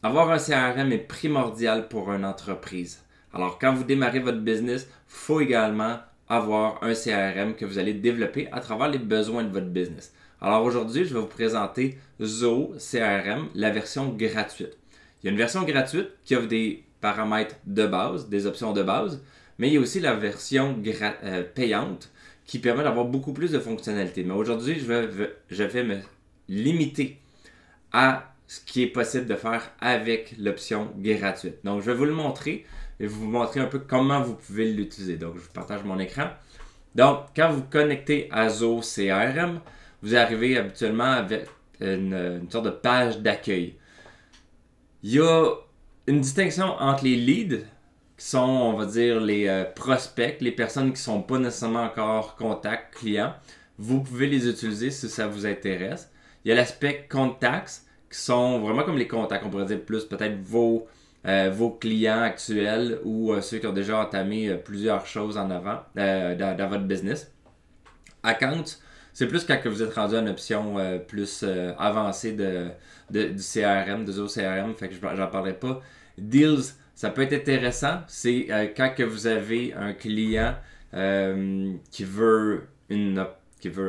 Avoir un CRM est primordial pour une entreprise. Alors, quand vous démarrez votre business, il faut également avoir un CRM que vous allez développer à travers les besoins de votre business. Alors aujourd'hui, je vais vous présenter Zoho CRM, la version gratuite. Il y a une version gratuite qui offre des paramètres de base, des options de base, mais il y a aussi la version payante qui permet d'avoir beaucoup plus de fonctionnalités. Mais aujourd'hui, je vais me limiter à ce qui est possible de faire avec l'option gratuite. Donc, je vais vous le montrer et vous montrer un peu comment vous pouvez l'utiliser. Donc, je vous partage mon écran. Donc, quand vous connectez à Zoho CRM, vous arrivez habituellement avec une sorte de page d'accueil. Il y a une distinction entre les leads, qui sont, on va dire, les prospects, les personnes qui ne sont pas nécessairement encore contacts clients. Vous pouvez les utiliser si ça vous intéresse. Il y a l'aspect contacts, qui sont vraiment comme les contacts, on pourrait dire plus peut-être vos clients actuels ou ceux qui ont déjà entamé plusieurs choses en avant dans votre business. Accounts, c'est plus quand vous êtes rendu à une option plus avancée du CRM, de Zoho CRM, fait que j'en parlerai pas. Deals, ça peut être intéressant, c'est quand que vous avez un client qui veut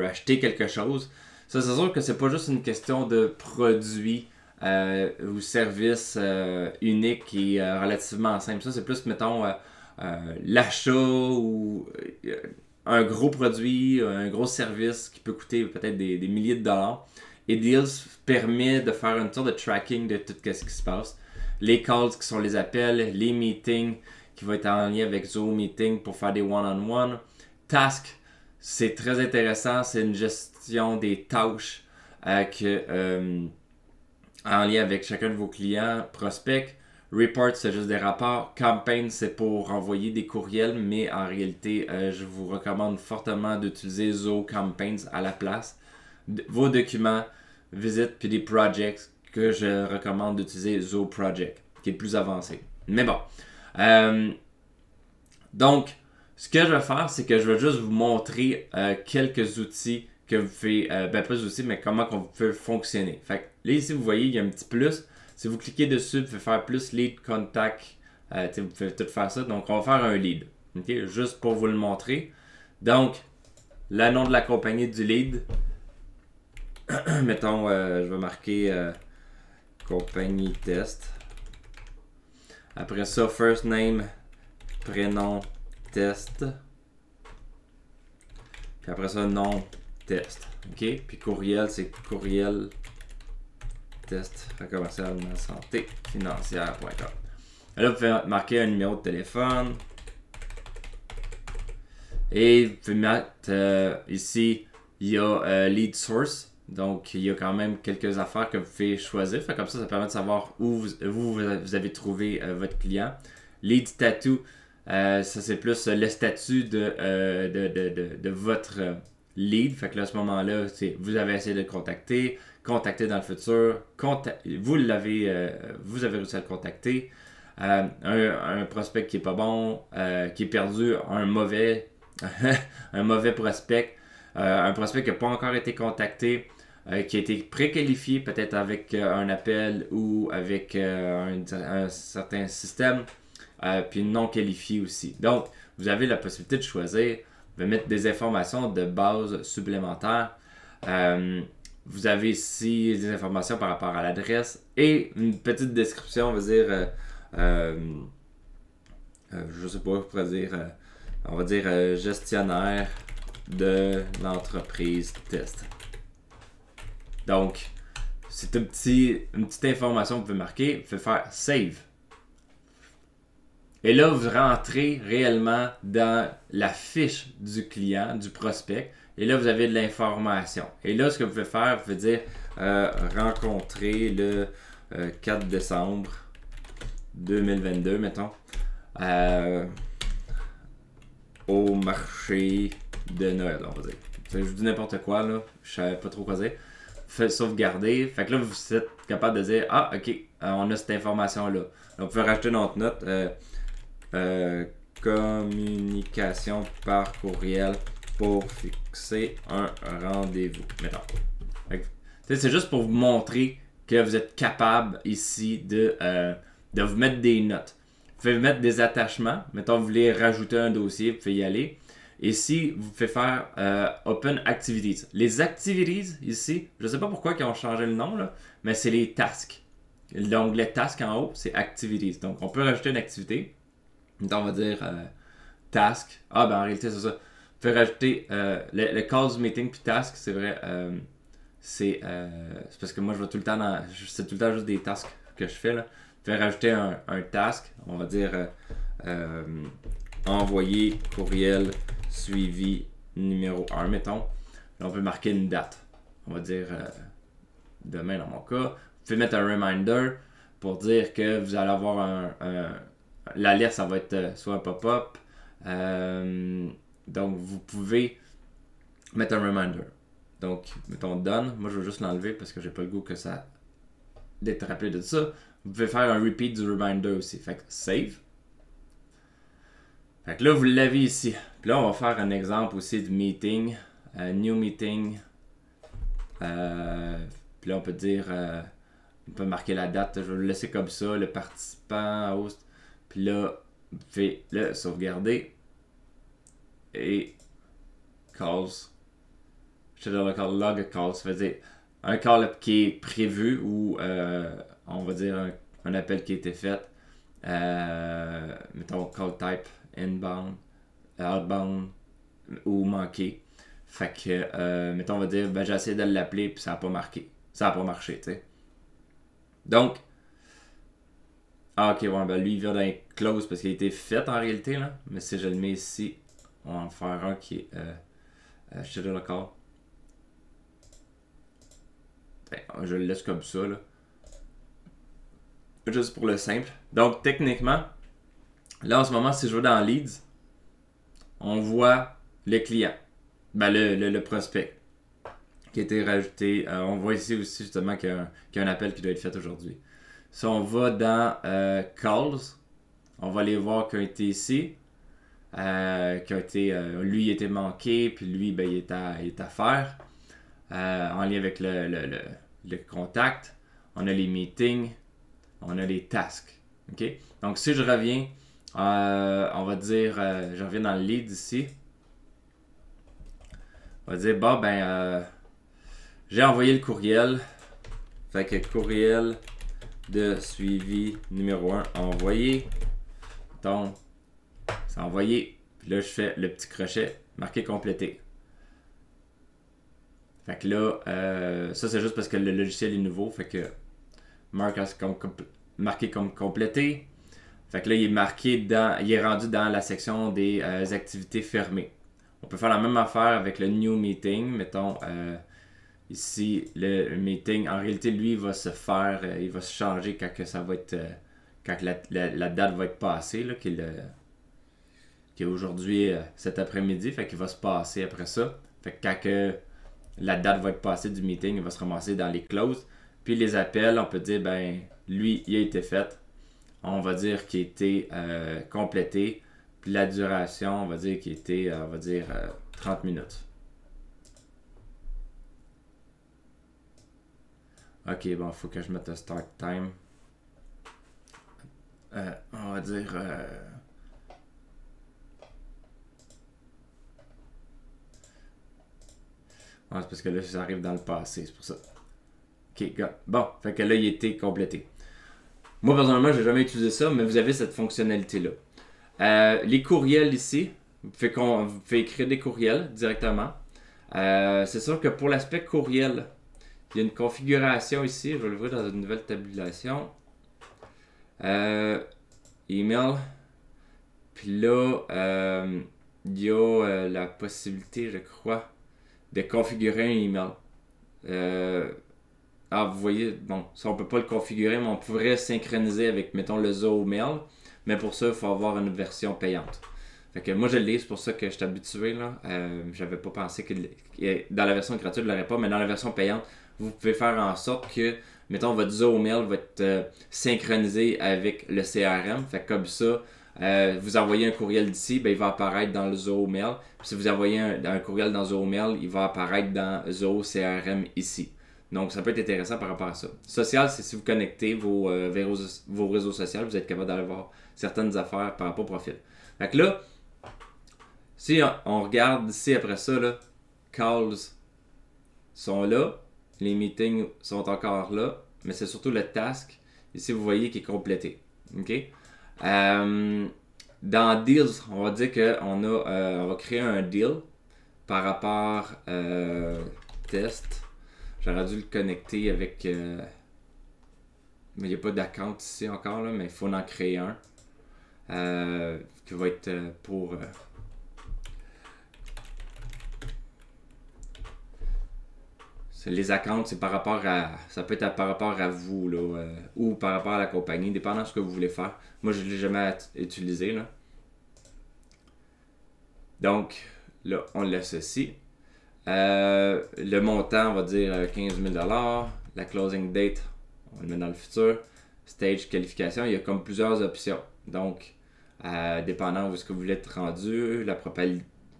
acheter quelque chose. Ça, c'est sûr que c'est pas juste une question de produit ou service unique et relativement simple. Ça, c'est plus, mettons, l'achat ou un gros produit, un gros service qui peut coûter peut-être des milliers de dollars. Et Deals permet de faire une sorte de tracking de tout ce qui se passe. Les calls qui sont les appels, les meetings qui vont être en lien avec Zoho Meeting pour faire des one-on-one. Task, c'est très intéressant, c'est une gestion des tâches en lien avec chacun de vos clients, prospects. Report, c'est juste des rapports. Campaign, c'est pour envoyer des courriels, mais en réalité, je vous recommande fortement d'utiliser Zoho Campaigns à la place. Vos documents, visites, puis des projects que je recommande d'utiliser Zoho Project, qui est plus avancé. Mais bon. Donc, ce que je vais faire, c'est que je vais juste vous montrer quelques outils que vous pouvez, pas d'outils, mais comment on peut fonctionner. Fait que là, ici, vous voyez, il y a un petit plus. Si vous cliquez dessus, vous pouvez faire plus lead, contact, vous pouvez tout faire ça. Donc, on va faire un lead, okay? Juste pour vous le montrer. Donc, le nom de la compagnie du lead. Mettons, je vais marquer compagnie test. Après ça, first name, prénom, test. Puis après ça, nom, test. OK? Puis courriel, c'est courriel test commercial santé financière.com. Là, vous pouvez marquer un numéro de téléphone. Et vous pouvez mettre ici, il y a lead source. Donc, il y a quand même quelques affaires que vous pouvez choisir. Fait comme ça permet de savoir où vous avez trouvé votre client. Lead statut, ça c'est plus le statut de votre lead. Fait que là, à ce moment-là, vous avez essayé de le contacter dans le futur, vous avez réussi à le contacter. Un prospect qui est pas bon, qui est perdu, un mauvais prospect, un prospect qui n'a pas encore été contacté, qui a été préqualifié peut-être avec un appel ou avec un certain système, puis non qualifié aussi. Donc, vous avez la possibilité de choisir, vous pouvez mettre des informations de base supplémentaires. Vous avez ici des informations par rapport à l'adresse et une petite description, on va dire, je sais pas, on va dire gestionnaire de l'entreprise test. Donc, c'est une petite information que vous pouvez marquer, vous pouvez faire save. Et là, vous rentrez réellement dans la fiche du client, du prospect. Et là, vous avez de l'information. Et là, ce que vous pouvez faire, vous pouvez dire rencontrer le 4 décembre 2022, mettons, au marché de Noël, on va dire. Je vous dis n'importe quoi, là. Je savais pas trop quoi dire. Faites sauvegarder. Fait que là, vous êtes capable de dire ah, ok, on a cette information-là. Donc, vous pouvez rajouter notre note. Communication par courriel pour fixer un rendez-vous. Mettons. C'est juste pour vous montrer que vous êtes capable ici de vous mettre des notes. Vous pouvez mettre des attachements. Mettons, vous voulez rajouter un dossier, vous pouvez y aller. Ici, vous pouvez faire Open Activities. Les Activities, ici, je ne sais pas pourquoi ils ont changé le nom, là, mais c'est les tasks. L'onglet Tasks en haut, c'est Activities. Donc, on peut rajouter une activité. Donc, on va dire Task. Ah, ben en réalité, c'est ça. Vous pouvez rajouter le Calls, Meeting puis Task, c'est vrai. C'est parce que moi, je vais tout le temps c'est tout le temps juste des tasks que je fais, là. Vous pouvez rajouter un task. On va dire envoyer courriel suivi numéro 1, mettons. Là, on peut marquer une date. On va dire demain dans mon cas. Vous pouvez mettre un reminder pour dire que vous allez avoir l'alerte, ça va être soit un pop-up. Donc, vous pouvez mettre un reminder. Donc, mettons done. Moi, je veux juste l'enlever parce que j'ai pas le goût que ça d'être rappelé de ça. Vous pouvez faire un repeat du reminder aussi. Fait que save. Fait que là, vous l'avez ici. Puis là, on va faire un exemple aussi de meeting. New meeting. Puis là, on peut dire... on peut marquer la date. Je vais le laisser comme ça. Le participant, host. Puis là, vous pouvez le sauvegarder. Et calls. Je te donne le call log call. Ça veut dire un call qui est prévu ou on va dire un appel qui a été fait. Mettons call type inbound, outbound ou manqué. Fait que, mettons, on va dire, ben, j'ai essayé de l'appeler puis ça n'a pas marqué. Ça n'a pas marché, tu sais. Donc, ok, ouais, ben lui, il vient d'un close parce qu'il a été fait en réalité, là. Mais si je le mets ici, on va en faire un qui est schedule a call. Ben, je le laisse comme ça, là. Juste pour le simple. Donc, techniquement, là, en ce moment, si je vais dans Leads, on voit le client. Ben, le prospect qui a été rajouté. On voit ici aussi, justement, qu'il y a un appel qui doit être fait aujourd'hui. Si on va dans Calls, on va aller voir qui a été ici. Lui, il a été manqué, puis lui, ben, il est à faire. En lien avec le contact. On a les meetings. On a les tasks. Okay? Donc, si je reviens, on va dire, je reviens dans le lead ici. On va dire, bon, ben, j'ai envoyé le courriel. Fait que courriel de suivi numéro 1 envoyé. Donc, c'est envoyé. Puis là, je fais le petit crochet, marqué complété. Fait que là, ça c'est juste parce que le logiciel est nouveau. Fait que marqué comme complété. Fait que là, il est rendu dans la section des activités fermées. On peut faire la même affaire avec le New Meeting. Mettons, ici, le meeting, en réalité, lui, il va se changer quand que ça va être, quand la date va être passée, là, qui est aujourd'hui, cet après-midi. Fait qu'il va se passer après ça. Fait que quand que la date va être passée du meeting, il va se ramasser dans les closes. Puis les appels, on peut dire, ben, lui, il a été fait. On va dire qu'il a été complété. Puis la duration, on va dire qu'il était, 30 minutes. Ok, bon, il faut que je mette le start time. On va dire... c'est parce que là, ça arrive dans le passé, c'est pour ça. Ok, good. Bon, fait que là, il a été complété. Moi, personnellement, j'ai jamais utilisé ça, mais vous avez cette fonctionnalité-là. Les courriels ici, vous pouvez écrire des courriels directement. C'est sûr que pour l'aspect courriel, il y a une configuration ici. Je vais l'ouvrir dans une nouvelle tabulation. Email. Puis là, il y a la possibilité, je crois, de configurer un email. Vous voyez, bon, ça on peut pas le configurer, mais on pourrait synchroniser avec, mettons, le Zoho Mail. Mais pour ça, il faut avoir une version payante. Fait que moi, je l'ai, c'est pour ça que je suis habitué, là. J'avais pas pensé que dans la version gratuite, je l'aurais pas, mais dans la version payante, vous pouvez faire en sorte que, mettons, votre Zoho Mail va être synchronisé avec le CRM. Fait que comme ça, vous envoyez un courriel d'ici, ben, il va apparaître dans le Zoho Mail. Puis si vous envoyez un courriel dans Zoho Mail, il va apparaître dans Zoho CRM ici. Donc, ça peut être intéressant par rapport à ça. Social, c'est si vous connectez vos réseaux sociaux, vous êtes capable d'aller voir certaines affaires par rapport au profil. Fait que là, si on regarde ici après ça, là, calls sont là, les meetings sont encore là, mais c'est surtout le task, ici vous voyez, qui est complété. OK? Dans Deals, on va dire qu'on on va créer un deal par rapport test. J'aurais dû le connecter avec... mais il n'y a pas d'account ici encore, là, mais il faut en créer un. Qui va être pour... les accounts, c'est par rapport à... Ça peut être par rapport à vous, là, ou par rapport à la compagnie, dépendant de ce que vous voulez faire. Moi, je ne l'ai jamais utilisé, là. Donc, là, on l'associe. Le montant, on va dire 15 000 $. La closing date, on le met dans le futur. Stage qualification, il y a comme plusieurs options. Donc, dépendant de ce que vous voulez être rendu, la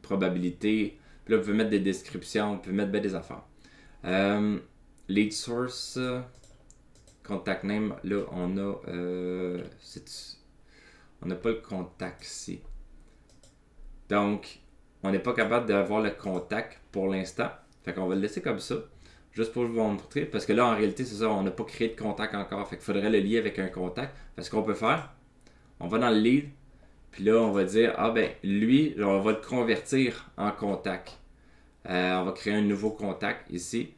probabilité. Puis là, vous pouvez mettre des descriptions, vous pouvez mettre bien des affaires. Lead source, contact name, là, on a... on n'a pas le contact ici. Donc, on n'est pas capable d'avoir le contact pour l'instant. Fait qu'on va le laisser comme ça. Juste pour vous montrer. Parce que là, en réalité, c'est ça, on n'a pas créé de contact encore. Fait qu'il faudrait le lier avec un contact. Fait ce qu'on peut faire, on va dans le lead. Puis là, on va dire, ah ben, lui, on va le convertir en contact. On va créer un nouveau contact ici.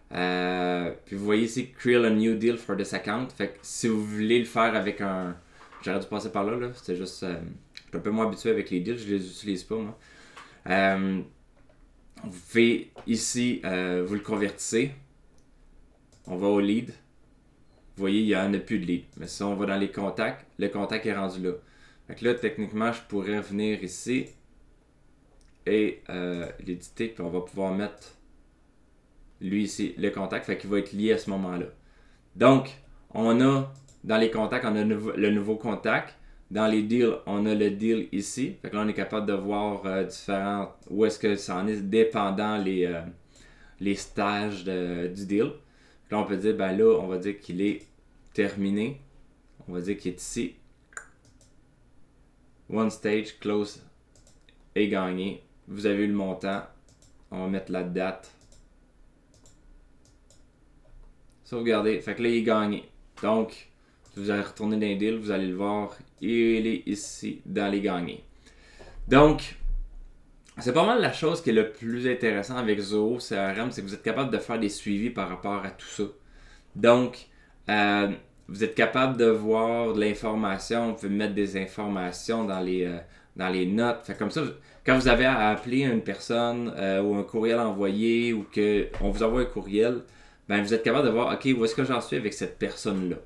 Puis vous voyez ici, create a new deal for this account. Fait que si vous voulez le faire avec un... J'aurais dû passer par là, là. C'était juste... je suis un peu moins habitué avec les deals, je les utilise pas, moi. Vous pouvez ici, vous le convertissez. On va au lead. Vous voyez, il n'y en a plus de lead. Mais si on va dans les contacts, le contact est rendu là. Fait que là, techniquement, je pourrais venir ici et l'éditer, puis on va pouvoir mettre lui ici, le contact, fait qu'il va être lié à ce moment-là. Donc, on a, dans les contacts, on a le nouveau contact. Dans les deals, on a le deal ici. Fait que là, on est capable de voir différents, où est-ce que ça en est, dépendant les stages du deal. Là, on peut dire, ben là, on va dire qu'il est terminé. On va dire qu'il est ici. One stage, close, est gagné. Vous avez eu le montant. On va mettre la date. Sauvegarder. Fait que là, il est gagné. Donc, si vous allez retourner dans les deals, vous allez le voir. Il est ici dans les gagnés. Donc, c'est pas mal la chose qui est le plus intéressant avec Zoho CRM, c'est que vous êtes capable de faire des suivis par rapport à tout ça. Donc, vous êtes capable de voir de l'information, vous pouvez mettre des informations dans les notes. Fait comme ça, quand vous avez à appeler une personne ou un courriel envoyé ou qu'on vous envoie un courriel, ben vous êtes capable de voir, ok, où est-ce que j'en suis avec cette personne-là.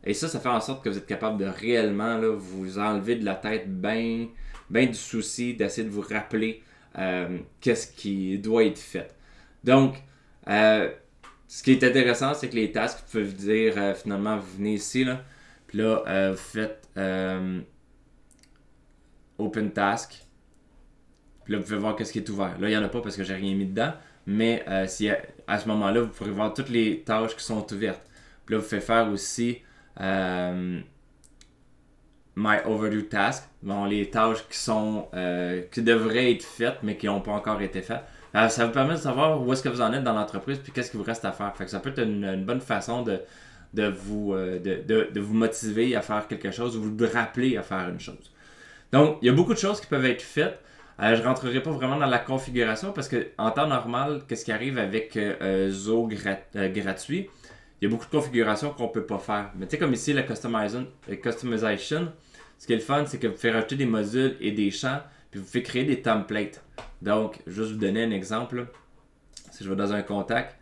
Et ça fait en sorte que vous êtes capable de réellement là, vous enlever de la tête bien du souci d'essayer de vous rappeler qu'est-ce qui doit être fait. Donc, ce qui est intéressant, c'est que les tasks, vous pouvez dire, finalement, vous venez ici, là, puis là, vous faites Open Task, puis là, vous pouvez voir qu'est-ce qui est ouvert. Là, il n'y en a pas parce que j'ai rien mis dedans, mais si à ce moment-là, vous pourrez voir toutes les tâches qui sont ouvertes. Puis là, vous faites faire aussi My Overdue Task, bon, les tâches qui devraient être faites, mais qui n'ont pas encore été faites. Ça vous permet de savoir où est-ce que vous en êtes dans l'entreprise puis qu'est-ce qu'il vous reste à faire. Fait que ça peut être une bonne façon de vous motiver à faire quelque chose ou vous rappeler à faire une chose. Donc, il y a beaucoup de choses qui peuvent être faites. Je ne rentrerai pas vraiment dans la configuration parce qu'en temps normal, qu'est-ce qui arrive avec Zoho gratuit? Il y a beaucoup de configurations qu'on ne peut pas faire. Mais tu sais, comme ici, la customization, ce qui est le fun, c'est que vous pouvez rajouter des modules et des champs, puis vous pouvez créer des templates. Donc, juste vous donner un exemple. Là. Si je vais dans un contact,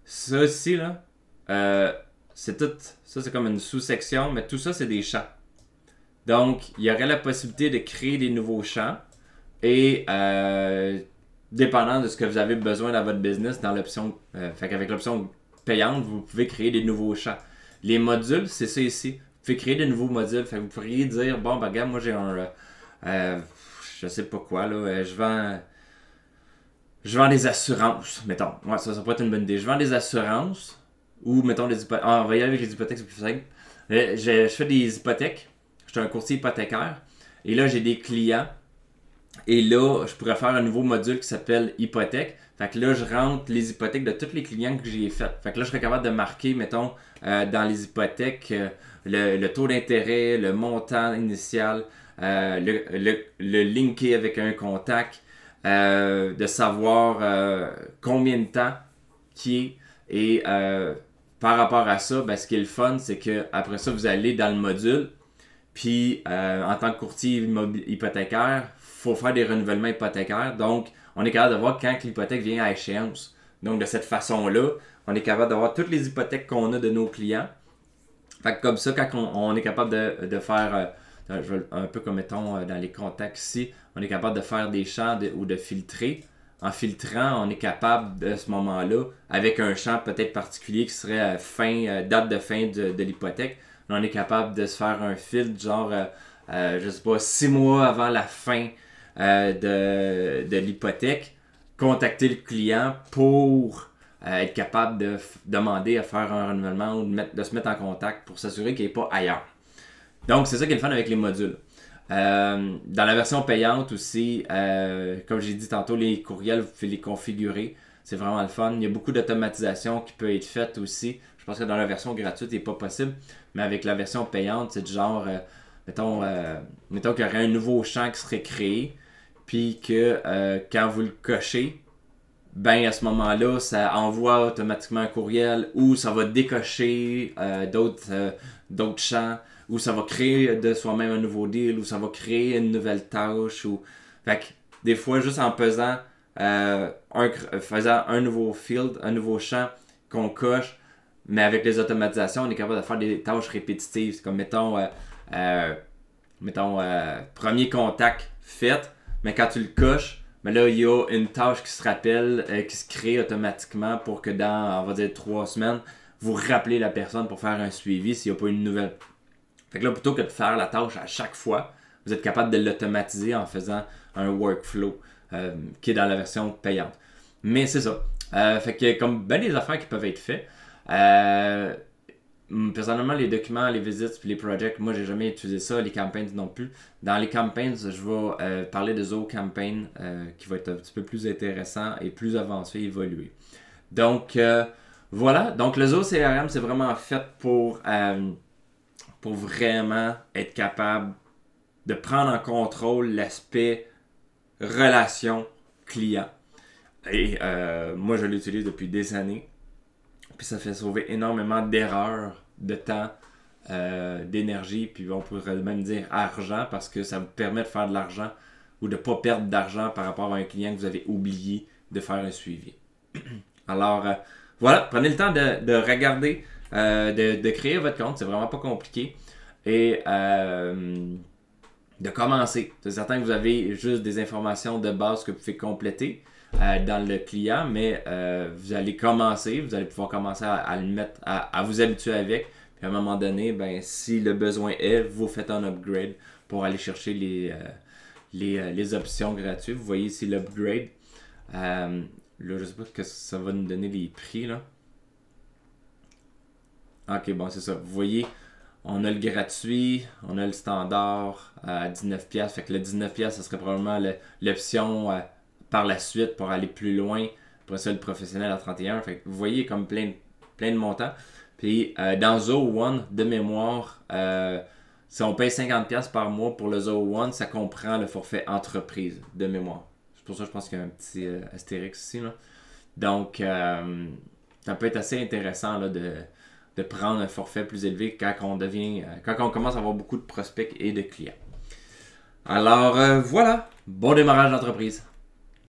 ça ici, là, c'est tout. Ça, c'est comme une sous-section, mais tout ça, c'est des champs. Donc, il y aurait la possibilité de créer des nouveaux champs et dépendant de ce que vous avez besoin dans votre business, dans l'option, fait qu'avec l'option payante, vous pouvez créer des nouveaux champs. Les modules, c'est ça ici. Vous pouvez créer de nouveaux modules. Fait que vous pourriez dire, bon, ben, regarde, moi j'ai un, je sais pas quoi, là, je vends je vends des assurances, mettons. Ouais, ça pourrait être une bonne idée. Je vends des assurances ou, mettons, des hypothèques. Ah, on va y aller avec les hypothèques, c'est plus simple. Je fais des hypothèques. Je suis un courtier hypothécaire. Et là, j'ai des clients. Et là, je pourrais faire un nouveau module qui s'appelle hypothèque. Fait que là, je rentre les hypothèques de tous les clients que j'ai fait. Fait que là, je serais capable de marquer, mettons, dans les hypothèques, le taux d'intérêt, le montant initial, le linker avec un contact, de savoir combien de temps qui est. Et par rapport à ça, ben, ce qui est le fun, c'est que après ça, vous allez dans le module. Puis, en tant que courtier hypothécaire, il faut faire des renouvellements hypothécaires. Donc, on est capable de voir quand l'hypothèque vient à échéance. Donc, de cette façon-là, on est capable d'avoir toutes les hypothèques qu'on a de nos clients. Fait que comme ça, quand on est capable de faire, un peu comme mettons dans les contacts ici, on est capable de faire des champs ou de filtrer. En filtrant, on est capable de ce moment-là, avec un champ peut-être particulier qui serait date de fin de l'hypothèque, on est capable de se faire un filtre genre, je sais pas, 6 mois avant la fin de l'hypothèque, contacter le client pour être capable de demander à faire un renouvellement ou de se mettre en contact pour s'assurer qu'il n'est pas ailleurs. Donc, c'est ça qui est le fun avec les modules. Dans la version payante aussi, comme j'ai dit tantôt, les courriels, vous pouvez les configurer. C'est vraiment le fun. Il y a beaucoup d'automatisation qui peut être faite aussi. Je pense que dans la version gratuite, il n'est pas possible. Mais avec la version payante, c'est du genre, mettons qu'il y aurait un nouveau champ qui serait créé. Puis que quand vous le cochez, ben à ce moment-là, ça envoie automatiquement un courriel ou ça va décocher d'autres champs, ou ça va créer de soi-même un nouveau deal, ou ça va créer une nouvelle tâche. Fait que des fois, juste en faisant un nouveau field, un nouveau champ qu'on coche, mais avec les automatisations, on est capable de faire des tâches répétitives. C'est comme mettons premier contact fait, mais quand tu le coches, mais là, il y a une tâche qui se rappelle, qui se crée automatiquement pour que dans, on va dire, 3 semaines, vous rappelez la personne pour faire un suivi s'il n'y a pas une nouvelle. Fait que là, plutôt que de faire la tâche à chaque fois, vous êtes capable de l'automatiser en faisant un workflow qui est dans la version payante. Mais c'est ça. Fait que comme bien des affaires qui peuvent être faites. Personnellement, les documents, les visites, les projects, moi j'ai jamais utilisé ça, les campaigns non plus. Dans les campaigns, je vais parler de Zoho Campaign qui va être un petit peu plus intéressant et plus avancé, évolué. Donc voilà, donc le Zoho CRM c'est vraiment fait pour vraiment être capable de prendre en contrôle l'aspect relation client. Et moi je l'utilise depuis des années. Puis ça fait sauver énormément d'erreurs, de temps, d'énergie, puis on pourrait même dire argent, parce que ça vous permet de faire de l'argent ou de ne pas perdre d'argent par rapport à un client que vous avez oublié de faire un suivi. Alors voilà, prenez le temps de regarder, de créer votre compte, c'est vraiment pas compliqué. Et de commencer. C'est certain que vous avez juste des informations de base que vous pouvez compléter dans le client, mais vous allez pouvoir commencer à le mettre, à vous habituer avec. Puis à un moment donné, ben, si le besoin est, vous faites un upgrade pour aller chercher les options gratuites. Vous voyez ici l'upgrade. Là, je sais pas ce que ça va nous donner les prix là. Ok, bon, c'est ça. Vous voyez, on a le gratuit, on a le standard à 19$. Fait que le 19$, ça serait probablement l'option par la suite pour aller plus loin. Après ça, le professionnel à 31$. Fait que vous voyez comme plein de montants. Puis dans Zoho One, de mémoire, si on paye 50$ par mois pour le Zoho One, ça comprend le forfait entreprise de mémoire. C'est pour ça que je pense qu'il y a un petit astérix ici. Là. Donc, ça peut être assez intéressant là, de prendre un forfait plus élevé quand on commence à avoir beaucoup de prospects et de clients. Alors voilà, bon démarrage d'entreprise.